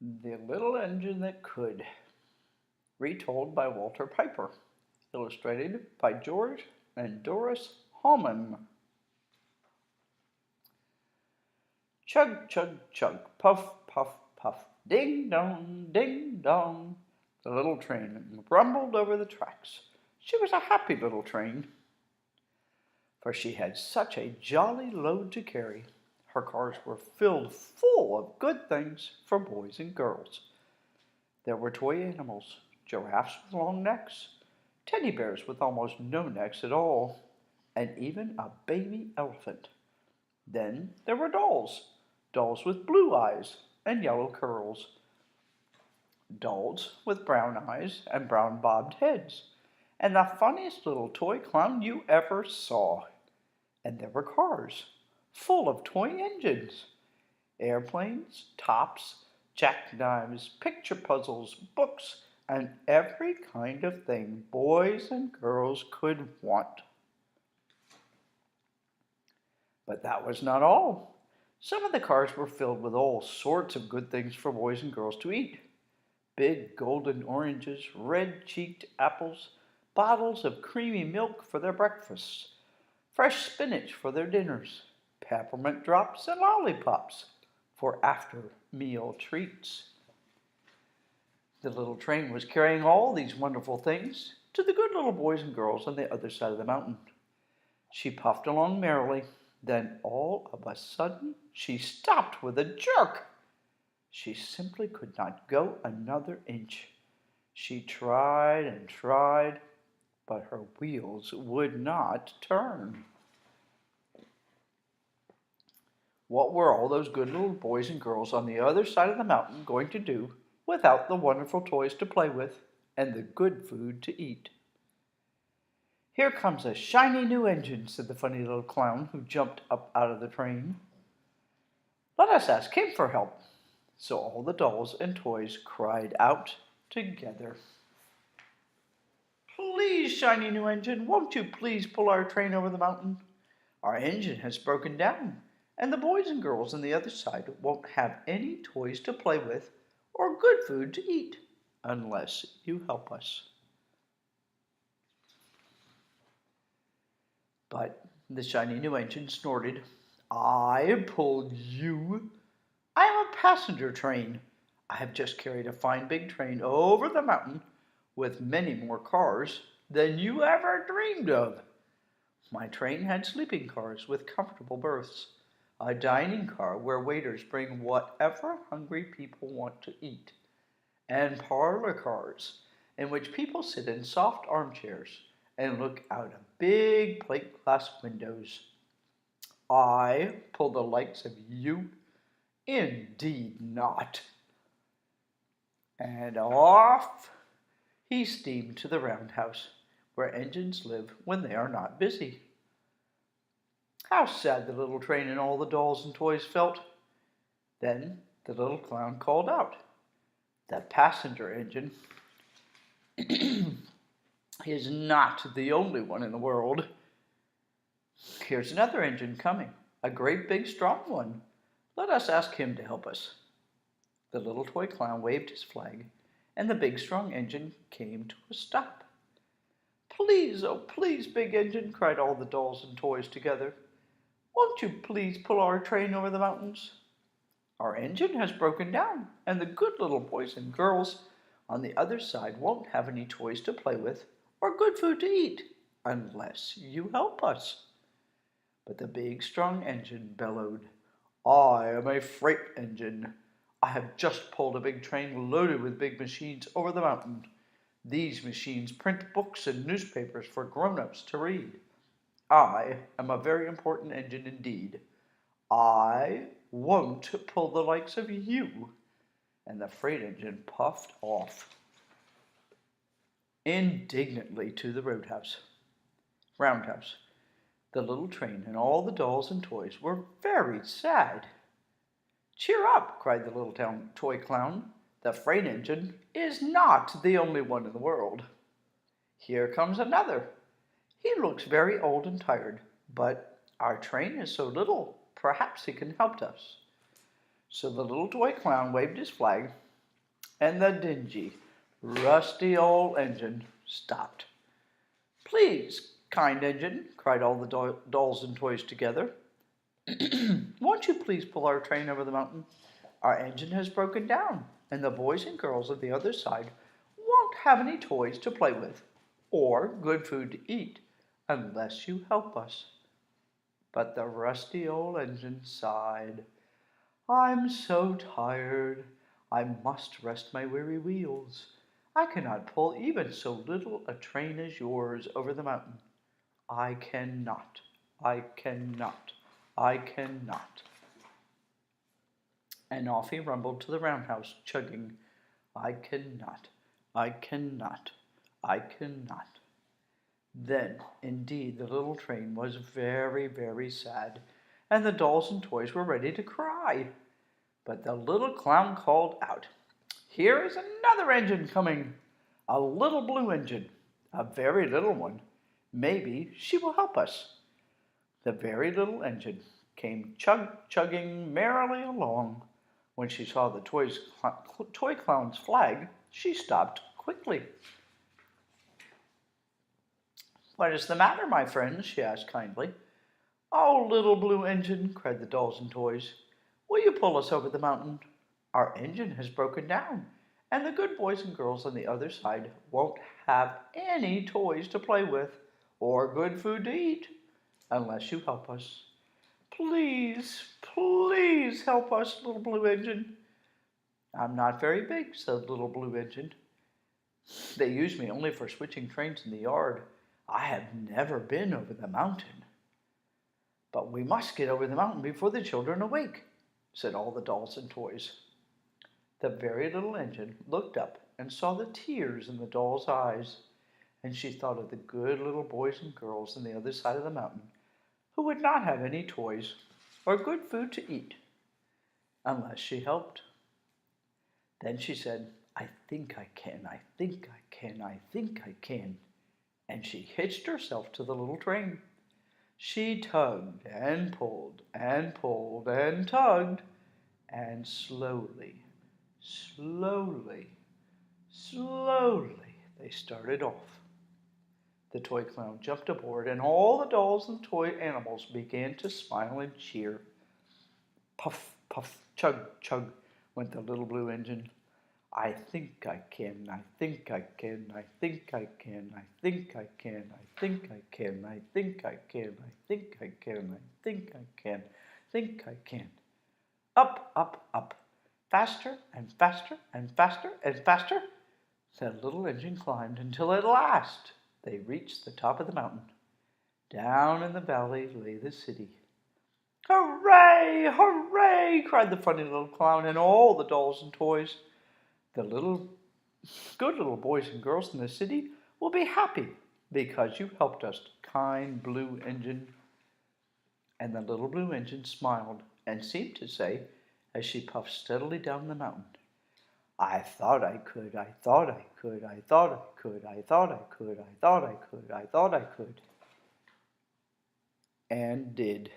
The Little Engine That Could, retold by Walter Piper, illustrated by George and Doris Hallman. Chug, chug, chug, puff, puff, puff, ding dong, ding dong. The little train rumbled over the tracks. She was a happy little train, for she had such a jolly load to carry. Her cars were filled full of good things for boys and girls. There were toy animals, giraffes with long necks, teddy bears with almost no necks at all, and even a baby elephant. Then there were dolls, dolls with blue eyes and yellow curls, dolls with brown eyes and brown bobbed heads, and the funniest little toy clown you ever saw. And there were cars, full of toy engines, airplanes, tops, jackknives, picture puzzles, books, and every kind of thing boys and girls could want. But that was not all. Some of the cars were filled with all sorts of good things for boys and girls to eat. Big golden oranges, red-cheeked apples, bottles of creamy milk for their breakfasts, fresh spinach for their dinners, peppermint drops and lollipops for after-meal treats. The little train was carrying all these wonderful things to the good little boys and girls on the other side of the mountain. She puffed along merrily. Then all of a sudden she stopped with a jerk. She simply could not go another inch. She tried and tried, but her wheels would not turn. What were all those good little boys and girls on the other side of the mountain going to do without the wonderful toys to play with and the good food to eat? "Here comes a shiny new engine," said the funny little clown who jumped up out of the train. "Let us ask him for help." So all the dolls and toys cried out together. "Please, shiny new engine, won't you please pull our train over the mountain? Our engine has broken down, and the boys and girls on the other side won't have any toys to play with or good food to eat unless you help us." But the shiny new engine snorted. "I pulled you? I am a passenger train. I have just carried a fine big train over the mountain with many more cars than you ever dreamed of. My train had sleeping cars with comfortable berths, a dining car where waiters bring whatever hungry people want to eat, and parlor cars in which people sit in soft armchairs and look out of big plate glass windows. I pull the likes of you? Indeed not." And off he steamed to the roundhouse, where engines live when they are not busy. How sad the little train and all the dolls and toys felt. Then the little clown called out, "The passenger engine is not the only one in the world. Here's another engine coming, a great big strong one. Let us ask him to help us." The little toy clown waved his flag, and the big strong engine came to a stop. "Please, oh please, big engine," cried all the dolls and toys together. "Won't you please pull our train over the mountains? Our engine has broken down, and the good little boys and girls on the other side won't have any toys to play with or good food to eat unless you help us." But the big strong engine bellowed, "I am a freight engine. I have just pulled a big train loaded with big machines over the mountain. These machines print books and newspapers for grown-ups to read. I am a very important engine indeed. I won't pull the likes of you." And the freight engine puffed off indignantly to the roundhouse. The little train and all the dolls and toys were very sad. "Cheer up," cried the little toy clown. "The freight engine is not the only one in the world. Here comes another. He looks very old and tired, but our train is so little, perhaps he can help us." So the little toy clown waved his flag, and the dingy, rusty old engine stopped. "Please, kind engine," cried all the dolls and toys together, "won't you please pull our train over the mountain? Our engine has broken down, and the boys and girls on the other side won't have any toys to play with or good food to eat unless you help us." But the rusty old engine sighed. "I'm so tired. I must rest my weary wheels. I cannot pull even so little a train as yours over the mountain. I cannot, I cannot, I cannot." And off he rumbled to the roundhouse, chugging, "I cannot, I cannot, I cannot." Then, indeed, the little train was very, very sad, and the dolls and toys were ready to cry. But the little clown called out, "Here is another engine coming, a little blue engine, a very little one. Maybe she will help us." The very little engine came chugging merrily along. When she saw the toy clown's flag, she stopped quickly. "What is the matter, my friends?" she asked kindly. "Oh, little blue engine," cried the dolls and toys, "will you pull us over the mountain? Our engine has broken down, and the good boys and girls on the other side won't have any toys to play with or good food to eat unless you help us. Please, please help us, little blue engine." "I'm not very big," said little blue engine. "They use me only for switching trains in the yard. I have never been over the mountain." "But we must get over the mountain before the children awake," said all the dolls and toys. The very little engine looked up and saw the tears in the doll's eyes, and she thought of the good little boys and girls on the other side of the mountain who would not have any toys or good food to eat unless she helped. Then she said, "I think I can, I think I can, I think I can." And she hitched herself to the little train. She tugged and pulled and pulled and tugged, and slowly, slowly, slowly they started off. The toy clown jumped aboard, and all the dolls and toy animals began to smile and cheer. Puff, puff, chug, chug went the little blue engine. "I think I can, I think I can, I think I can, I think I can, I think I can, I think I can, I think I can, I think I can, think I can." Up, up, up, faster and faster and faster and faster, the little engine climbed until at last they reached the top of the mountain. Down in the valley lay the city. "Hooray! Hooray!" cried the funny little clown and all the dolls and toys. "The good little boys and girls in the city will be happy because you helped us, kind blue engine." And the little blue engine smiled and seemed to say, as she puffed steadily down the mountain, "I thought I could, I thought I could, I thought I could, I thought I could, I thought I could, I thought I could," and did.